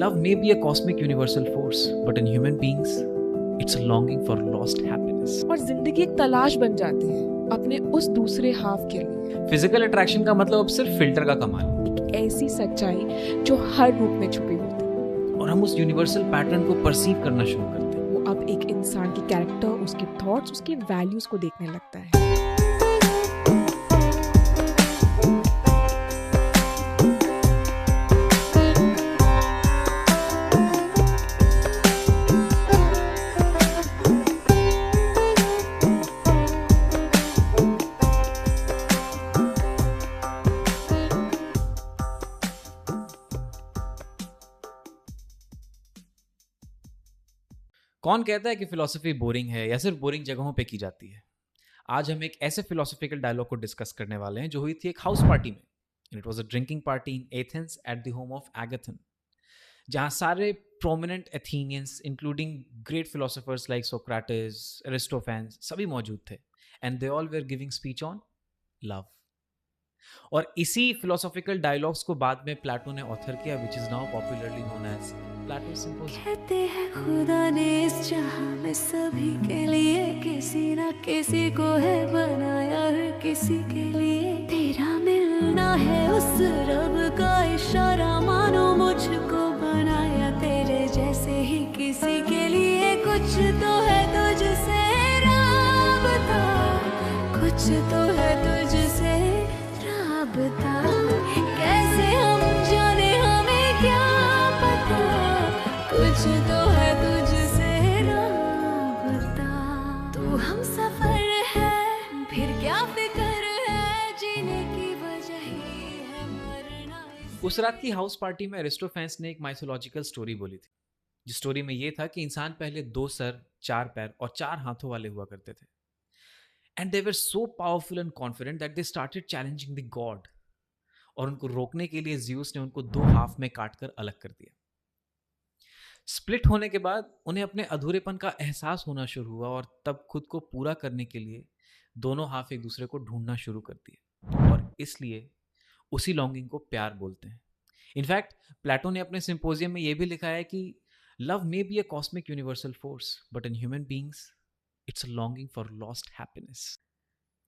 Love may be a cosmic universal force, but in human beings, it's a longing for lost happiness. और जिंदगी एक तलाश बन जाती है अपने उस दूसरे हाफ के लिए। फिजिकल अट्रैक्शन का मतलब अब सिर्फ फिल्टर का कमाल, एक ऐसी सच्चाई जो हर रूप में छुपी होती है और हम उस यूनिवर्सल पैटर्न को परसीव करना शुरू करते हैं। वो अब एक इंसान की कैरेक्टर, उसके थॉट्स, उसके वैल्यूज को देखने लगता है। कौन कहता है कि फिलॉसफी बोरिंग है या सिर्फ बोरिंग जगहों पे की जाती है? आज हम एक ऐसे फिलोसॉफिकल डायलॉग को डिस्कस करने वाले हैं जो हुई थी एक हाउस पार्टी में। It was a drinking party in Athens at the home of Agathon, जहां सारे prominent Athenians including great philosophers like Socrates, Aristophanes सभी मौजूद थे, and they all were giving speech on love. और इसी फिलोसॉफिकल डायलॉग्स को बाद में प्लेटो ने ऑथर किया, which is now popularly known as Plato symposium. कहते हैं खुदा ने इस जहां में सभी के लिए किसी ना किसी को है बनाया, हर किसी के लिए तेरा मिलना है उस रब का इशारा, मानो मुझको बनाया तेरे जैसे ही किसी के लिए। कुछ तो है तुझसे राबता, कुछ तो है तुझसे राबता, कैसे हम जाने हमें क्या पता, कुछ तो है तुझसे राबता। तू हम सफर है, फिर क्या फिक्र है, जीने की वजह ही है मरना। उस रात की हाउस पार्टी में एरिस्टोफेन्स ने एक माइथोलॉजिकल स्टोरी बोली थी। जिस स्टोरी में ये था कि इंसान पहले 2 सर, 4 पैर और 4 हाथों वाले हुआ करते थे, and they were so powerful and confident that they started challenging the God. और उनको रोकने के लिए ज़्यूस ने उनको 2 हाफ में काटकर अलग कर दिया। स्प्लिट होने के बाद उन्हें अपने अधूरेपन का एहसास होना शुरू हुआ, और तब खुद को पूरा करने के लिए दोनों हाफ एक दूसरे को ढूंढना शुरू कर दिए, और इसलिए उसी लॉन्गिंग को प्यार बोलते हैं। इनफैक्ट प्लेटो ने अपने सिंपोजियम में यह भी लिखा है कि love may be a cosmic universal force, but in human beings it's a longing for lost happiness.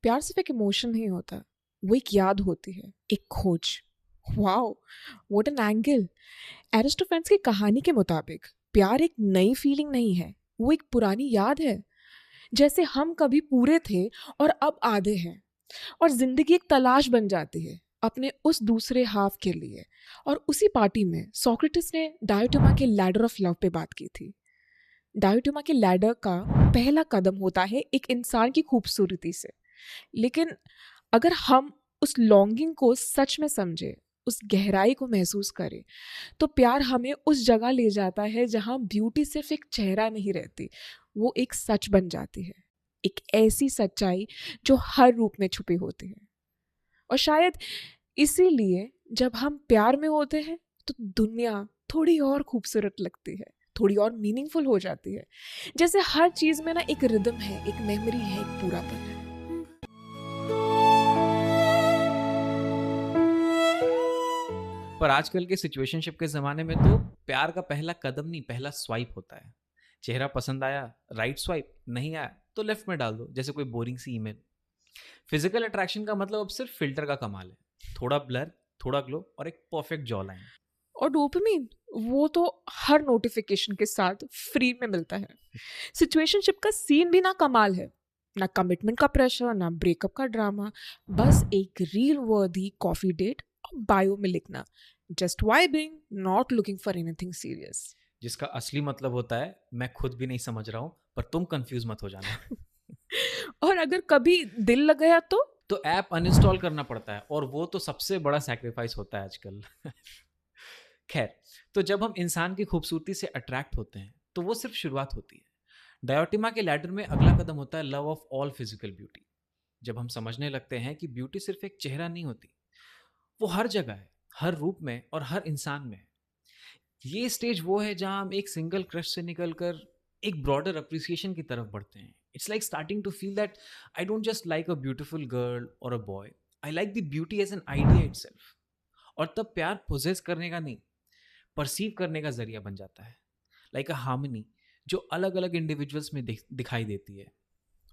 प्यार सिर्फ एक इमोशन नहीं होता, वो एक याद होती है, एक खोज। Wow, what an angle. Aristophanes की कहानी के मुताबिक प्यार एक नई फीलिंग नहीं है, वो एक पुरानी याद है। जैसे हम कभी पूरे थे और अब आधे हैं, और जिंदगी एक तलाश बन जाती है अपने उस दूसरे हाफ के लिए। और उसी पार्टी में सोक्रेटिस ने डायोटिमा के लैडर ऑफ लव पे बात की थी। डायोटिमा के लैडर का पहला कदम होता है एक इंसान की खूबसूरती से, लेकिन अगर हम उस लॉन्गिंग को सच में समझे, उस गहराई को महसूस करें, तो प्यार हमें उस जगह ले जाता है जहां ब्यूटी सिर्फ एक चेहरा नहीं रहती, वो एक सच बन जाती है, एक ऐसी सच्चाई जो हर रूप में छुपी होती है। और शायद इसीलिए जब हम प्यार में होते हैं तो दुनिया थोड़ी और खूबसूरत लगती है, थोड़ी और मीनिंगफुल हो जाती है। जैसे हर चीज में ना एक रिदम है, एक मेमोरी है, एक पूरापन है। पर आजकल के सिचुएशनशिप के ज़माने में तो प्यार का पहला कदम नहीं, पहला स्वाइप होता है। चेहरा पसंद आया, राइट स्वाइप, नहीं आया तो लेफ्ट में डाल दो, जैसे कोई बोरिंग सी ईमेल। फिजिकल अट्रैक्शन का मतलब अब सिर्फ फिल्टर का कमाल है, थोड़ा ब्लर, थोड़ा ग्लो और एक परफेक्ट जॉ लाइन। और डोपामिन, वो तो हर नोटिफिकेशन के साथ फ्री में मिलता है। सिचुएशनशिप का सीन भी ना कमाल है, ना कमिटमेंट का प्रेशर, ना ब्रेकअप का ड्रामा, बस एक रील वर्दी कॉफी डेट और बायो में लिखना, just vibing, not looking for anything serious. जिसका असली मतलब होता है मैं खुद भी नहीं समझ रहा हूँ, पर तुम कंफ्यूज मत हो जाना। और अगर कभी दिल लग गया तो ऐप अनइंस्टॉल करना पड़ता है, और वो तो सबसे बड़ा सैक्रिफाइस होता है आजकल। खैर, तो जब हम इंसान की खूबसूरती से अट्रैक्ट होते हैं तो वो सिर्फ शुरुआत होती है। डायोटिमा के लैडर में अगला कदम होता है love of all physical beauty. जब हम समझने लगते हैं कि ब्यूटी सिर्फ एक चेहरा नहीं होती, वो हर जगह है, हर रूप में और हर इंसान में। ये स्टेज वो है जहां हम एक सिंगल क्रश से निकलकर एक ब्रॉडर अप्रिसिएशन की तरफ बढ़ते हैं। It's like starting to feel that I don't just like a beautiful girl और a boy, I like the beauty as an idea itself. और तब प्यार पोजेस करने का नहीं, परसीव करने का जरिया बन जाता है, लाइक अ हार्मनी जो अलग अलग इंडिविजुअल्स में दिखाई देती है,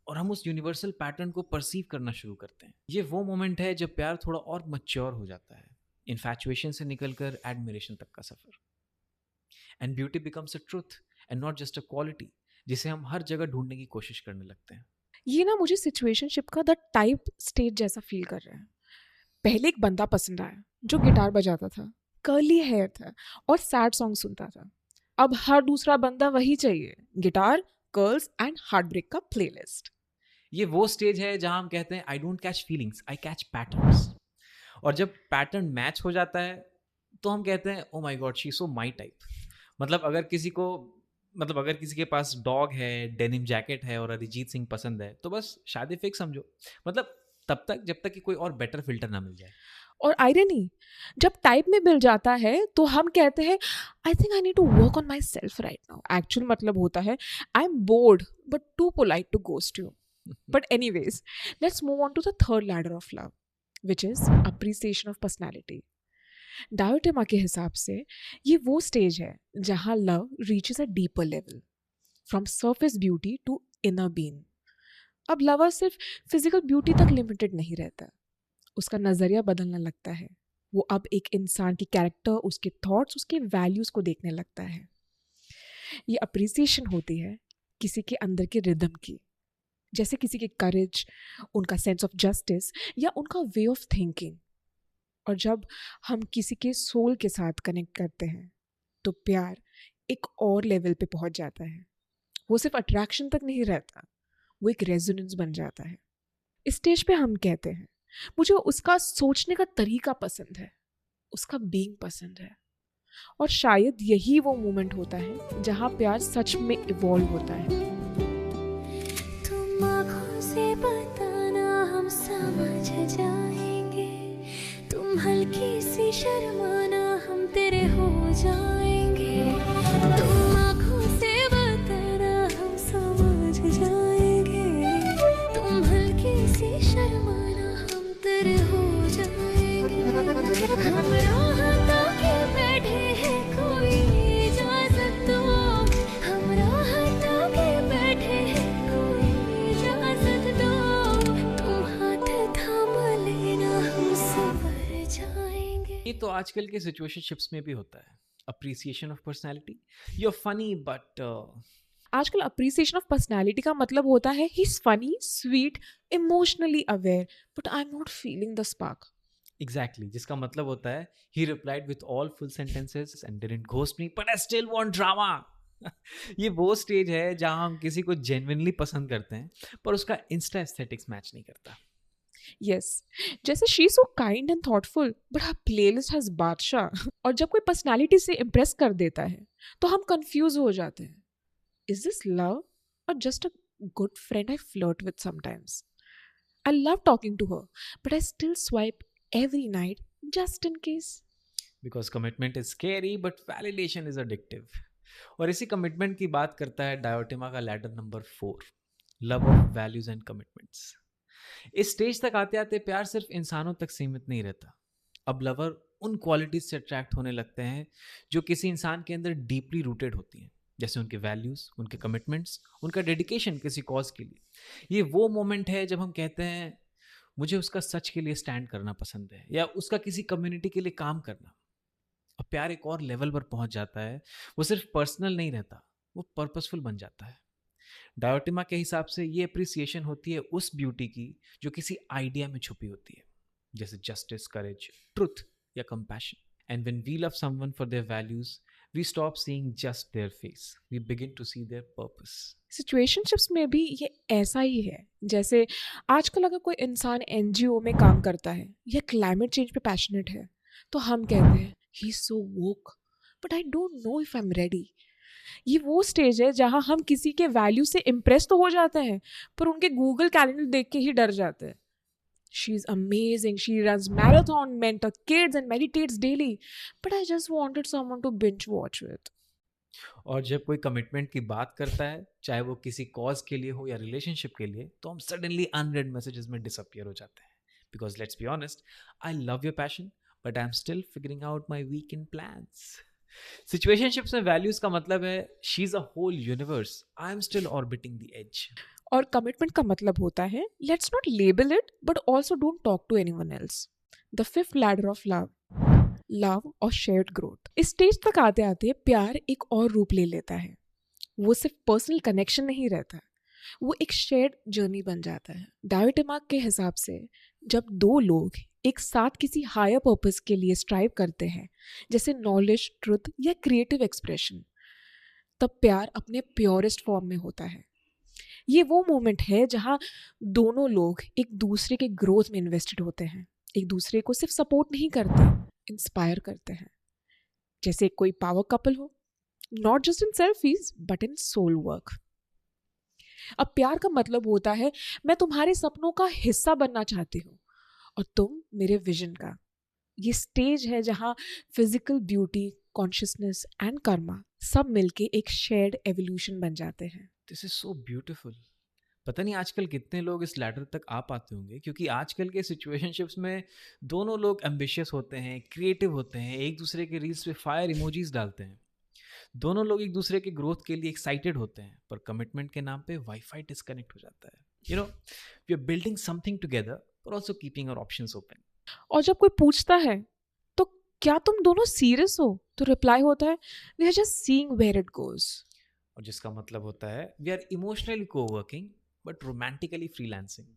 और हम उस यूनिवर्सल पैटर्न को परसीव करना शुरू करते हैं। ये वो मोमेंट है जब प्यार थोड़ा और मच्योर हो जाता है, इन्फैचुएशन से निकलकर एडमिरेशन तक का सफर, and beauty becomes a truth and not just a quality जिसे हम हर जगह ढूंढने की कोशिश करने लगते हैं। ये ना मुझे सिचुएशनशिप का द टाइप स्टेज जैसा फील कर रहा है। पहले एक बंदा पसंद आया जो गिटार बजाता था, कर्ली हेयर था और सैड सॉन्ग सुनता था। अब हर दूसरा बंदा वही चाहिए, guitar, curls and heartbreak का प्लेलिस्ट। ये वो स्टेज है जहां हम कहते हैं I don't catch feelings, I catch patterns. और जब पैटर्न मैच हो जाता है तो हम कहते हैं oh my God she so my type. मतलब अगर किसी के पास डॉग है, डेनिम जैकेट है और अरिजीत सिंह पसंद है तो बस शादी फिक्स समझो। मतलब तब तक जब तक कि कोई और बेटर फिल्टर ना मिल जाए। और आयरनी, जब टाइप में मिल जाता है तो हम कहते हैं I think I need to work on myself right now. Actual मतलब होता है I am bored but too polite to ghost you. But anyways, let's move on to the third ladder of love, which is appreciation of personality. Diotima के हिसाब से ये वो stage है जहां love reaches a deeper level, from surface beauty to inner being. अब lover सिर्फ physical beauty तक लिमिटेड नहीं रहता, उसका नज़रिया बदलने लगता है। वो अब एक इंसान की कैरेक्टर, उसके थॉट्स, उसके वैल्यूज़ को देखने लगता है। ये अप्रिसिएशन होती है किसी के अंदर के रिदम की, जैसे किसी के करेज, उनका सेंस ऑफ जस्टिस या उनका वे ऑफ थिंकिंग। और जब हम किसी के सोल के साथ कनेक्ट करते हैं तो प्यार एक और लेवल पे पहुंच जाता है। वो सिर्फ अट्रैक्शन तक नहीं रहता, वो एक रेजोनेंस बन जाता है। इस स्टेज पे हम कहते हैं मुझे उसका सोचने का तरीका पसंद है, उसका बीइंग पसंद है। और शायद यही वो मोमेंट होता है जहाँ प्यार सच में इवॉल्व होता है। तुम आँखों से बताना हम समझ जाएंगे, तुम हल्की सी शर्माना हम तेरे हो जाएंगे। तुम आँखों से बताना हम समझ जाएंगे, तुम हल्की सी शर्माना हम तेरे हो जाएंगे। हम राह ताके बैठे हैं, कोई इजाजत दो। हम राह ताके बैठे हैं, कोई इजाजत दो। तुम हाथ थाम लेना हम सवर जाएंगे। ये तो आजकल के सिचुएशनशिप्स में भी होता है, appreciation of personality. You are funny but आजकल अप्रिसिएशन ऑफ पर्सनैलिटी का मतलब होता है he is funny, sweet, emotionally aware, but I am not feeling the spark. Exactly, जिसका मतलब होता है he replied with all full sentences and didn't ghost me but I still want drama. ये वो स्टेज है जहां हम किसी को जेन्युइनली पसंद करते हैं पर उसका इंस्टा एस्थेटिक्स मैच नहीं करता। यस, जैसे she so kind and thoughtful but her playlist has बादशाह। और जब कोई पर्सनालिटी से इम्प्रेस कर देता है तो हम कंफ्यूज हो जाते हैं, is this love or just a good friend I flirt with sometimes. I love talking to her but I still swipe every night just in case. Because commitment is scary but validation is addictive. और इसी commitment की बात करता है Diotima का ladder number 4, love of values and commitments. इस stage तक आते आते प्यार सिर्फ इंसानों तक सीमित नहीं रहता। अब लवर उन क्वालिटीज से अट्रैक्ट होने लगते हैं जो किसी इंसान के अंदर डीपली रूटेड होती हैं, जैसे उनके वैल्यूज, उनके कमिटमेंट्स, उनका डेडिकेशन किसी कॉज के लिए। ये वो मोमेंट है जब हम कहते हैं मुझे उसका सच के लिए स्टैंड करना पसंद है, या उसका किसी कम्युनिटी के लिए काम करना। अब प्यार एक और लेवल पर पहुंच जाता है, वो सिर्फ पर्सनल नहीं रहता, वो पर्पसफुल बन जाता है। डायोटेमा के हिसाब से ये अप्रिसिएशन होती है उस ब्यूटी की जो किसी आइडिया में छुपी होती है, जैसे जस्टिस, करेज, ट्रुथ या compassion. And when we love someone for their values, we stop seeing just their face, we begin to see their purpose. Situationships में भी ये ऐसा ही है। जैसे आजकल अगर कोई इंसान एनजीओ में काम करता है या क्लाइमेट चेंज पे पैशनेट है तो हम कहते हैं he is so woke but I don't know if I am ready. ये वो स्टेज है जहां हम किसी के वैल्यू से इम्प्रेस तो हो जाते हैं पर उनके गूगल कैलेंडर देख के ही डर जाते हैं। She is amazing. She runs marathon, mentor kids and meditates daily. But I just wanted someone to binge watch with. और जब कोई कमिटमेंट की बात करता है, चाहे वो किसी कॉज के लिए हो या रिलेशनशिप के लिए, तो हम सडनली अनरेड मैसेजेस में डिसअपियर हो जाते हैं। Because let's be honest, I love your passion but I am still figuring out my weekend plans. Situationships में वैल्यूज का मतलब है she is a whole universe, I am still orbiting the edge. और commitment का मतलब होता है let's not label it but also don't talk to anyone else. The fifth ladder of love, love और शेयर्ड ग्रोथ। इस stage तक आते आते प्यार एक और रूप ले लेता है। वो सिर्फ पर्सनल कनेक्शन नहीं रहता, वो एक शेयर्ड जर्नी बन जाता है। डायोटिमाक के हिसाब से जब दो लोग एक साथ किसी हायर पर्पस के लिए स्ट्राइव करते हैं, जैसे नॉलेज, ट्रुथ या क्रिएटिव एक्सप्रेशन, तब प्यार अपने प्योरेस्ट फॉर्म में होता है। ये वो मोमेंट है जहाँ दोनों लोग एक दूसरे के ग्रोथ में इन्वेस्टेड होते हैं, एक दूसरे को सिर्फ सपोर्ट नहीं करते, इंस्पायर करते हैं। जैसे कोई पावर कपल हो, not just in selfies but in soul work. अब प्यार का मतलब होता है मैं तुम्हारे सपनों का हिस्सा बनना चाहती हूँ और तुम मेरे विजन का। ये स्टेज है जहाँ physical beauty, consciousness and Karma सब मिलके एक शेयर्ड एवोल्यूशन बन जाते हैं। This is so beautiful. पता नहीं आजकल कितने लोग इस लैडर तक आ पाते होंगे, क्योंकि आजकल के सिचुएशनशिप्स में दोनों लोग एम्बिशियस होते हैं, क्रिएटिव होते हैं, एक दूसरे के रील्स पे फायर इमोजीज डालते हैं, दोनों लोग एक दूसरे के ग्रोथ के लिए एक्साइटेड होते हैं, पर कमिटमेंट के नाम पे वाईफाई डिस्कनेक्ट हो जाता है। You know, we are building something together but also keeping our options open. और जब कोई पूछता है तो क्या तुम दोनों सीरियस हो, तो रिप्लाई होता है we are just seeing where it goes. और जिसका मतलब होता है we are emotionally coworking but romantically freelancing.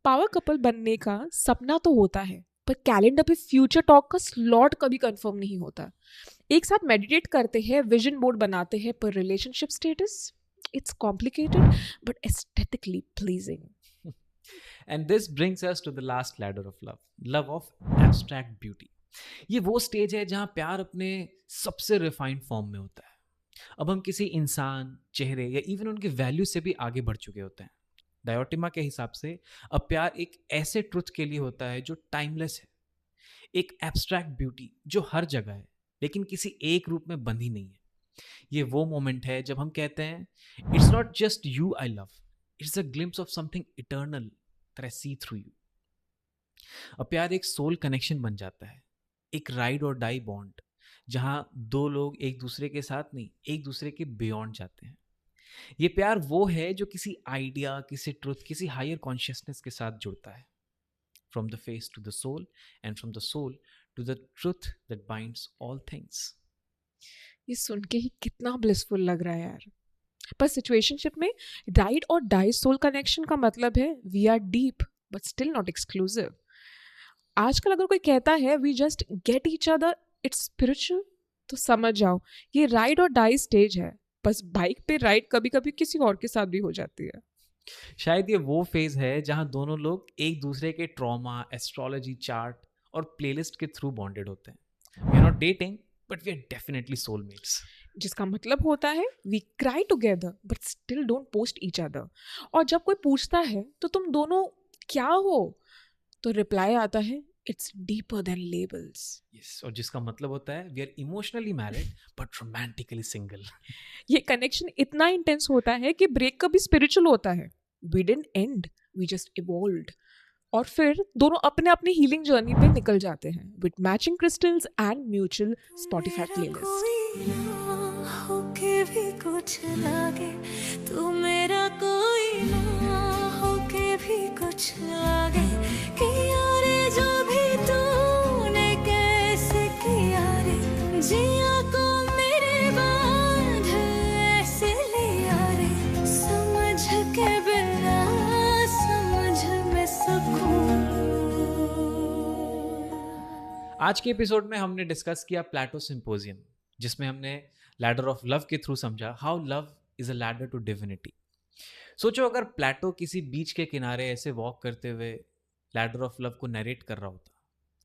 Power couple बनने का सपना तो होता है, पर कैलेंडर पे फ्यूचर टॉक का स्लॉट कभी कंफर्म नहीं होता। एक साथ मेडिटेट करते हैं, विजन बोर्ड बनाते हैं, पर relationship status it's complicated but aesthetically pleasing. And this brings us to the last ladder of love, love of abstract beauty. ये वो स्टेज है जहाँ प्यार अपने सबसे रिफाइंड फॉर्म में होता है। अब हम किसी इंसान, चेहरे या इवन उनके वैल्यू से भी आगे बढ़ चुके होते हैं। डायोटिमा के हिसाब से अब प्यार एक ऐसे ट्रुथ के लिए होता है जो टाइमलेस है, एक एब्स्ट्रैक्ट ब्यूटी जो हर जगह है लेकिन किसी एक रूप में बंधी नहीं है। ये वो मोमेंट है जब हम कहते हैं it's not just you I love, it's a glimpse of something eternal that I see through you. अब प्यार एक सोल कनेक्शन बन जाता है, एक राइड और डाई बॉन्ड जहां दो लोग एक दूसरे के साथ नहीं, एक दूसरे के बियॉन्ड जाते हैं। ये प्यार वो है जो किसी आइडिया, किसी ट्रुथ, किसी हायर कॉन्शियसनेस के साथ जुड़ता है। From the face to the soul and from the soul to the truth that binds all things. ये सुन के ही कितना ब्लिसफुल लग रहा है यार। पर सिचुएशनशिप में राइड और डाई सोल कनेक्शन का मतलब है we are deep but still not exclusive. आजकल अगर कोई कहता है we just get each other it's spiritual, तो समझ जाओ ये राइड और डाई स्टेज है। बस बाइक पे राइड कभी कभी किसी और के साथ भी हो जाती है। शायद ये वो फेज है जहां दोनों लोग एक दूसरे के ट्रॉमा, एस्ट्रोलॉजी चार्ट और प्लेलिस्ट के थ्रू बॉन्डेड होते हैं। We are not dating but we are definitely soulmates. जिसका मतलब होता है we cry together but still don't post each other. और जब कोई पूछता है तो तुम दोनों क्या हो, तो रिप्लाई आता है it's deeper than labels. Yes, और जिसका मतलब होता है we are emotionally married but romantically single. ये कनेक्शन इतना इंटेंस होता है कि ब्रेक कभी स्पिरिचुअल होता है। We didn't end, we just evolved. और फिर दोनों अपने अपनी हीलिंग जर्नी पे निकल जाते हैं with matching crystals and mutual Spotify playlist. होके भी कुछ लागे, तू मेरा कोई ना होके भी कुछ लागे कि यारे जो भी तूने कैसे किया रे, जिया को मेरे बांध ऐसे लिया रे, समझ के बिना समझ में सुकून। आज के एपिसोड में हमने डिस्कस किया प्लेटो सिंपोजियम, जिसमें हमने लैडर ऑफ लव के थ्रू समझा how love is a ladder to divinity. सोचो अगर प्लेटो किसी बीच के किनारे ऐसे वॉक करते हुए लैडर ऑफ लव को नरेट कर रहा होता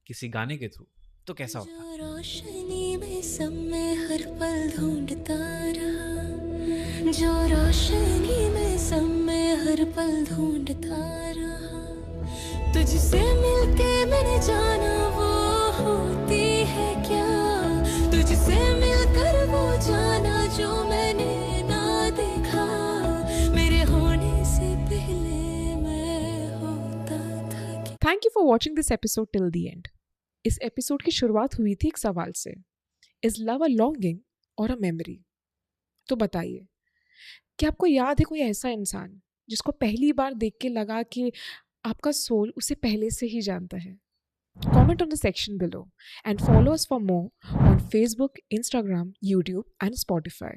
किसी गाने के थ्रू, तो कैसा होता? जो रोशनी में सब में हर पल ढूंढता रहा, जो रोशनी में सब में हर पल ढूंढता रहा, तुझसे मिलके मैंने जाना वो होती है क्या, तुझसे मिलकर वो जाना जो मैंने ना देखा, मेरे होने से पहले मैं होता था। Thank you for watching this episode till the end. इस एपिसोड की शुरुआत हुई थी एक सवाल से इज लव अ लॉन्गिंग और अ मेमोरी? तो बताइए, क्या आपको याद है कोई ऐसा इंसान जिसको पहली बार देख के लगा कि आपका सोल उसे पहले से ही जानता है? Comment on the section below and follow us for more on Facebook, Instagram, YouTube, and Spotify.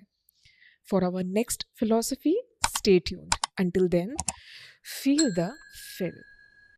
For our next philosophy, stay tuned. Until then, feel the fill.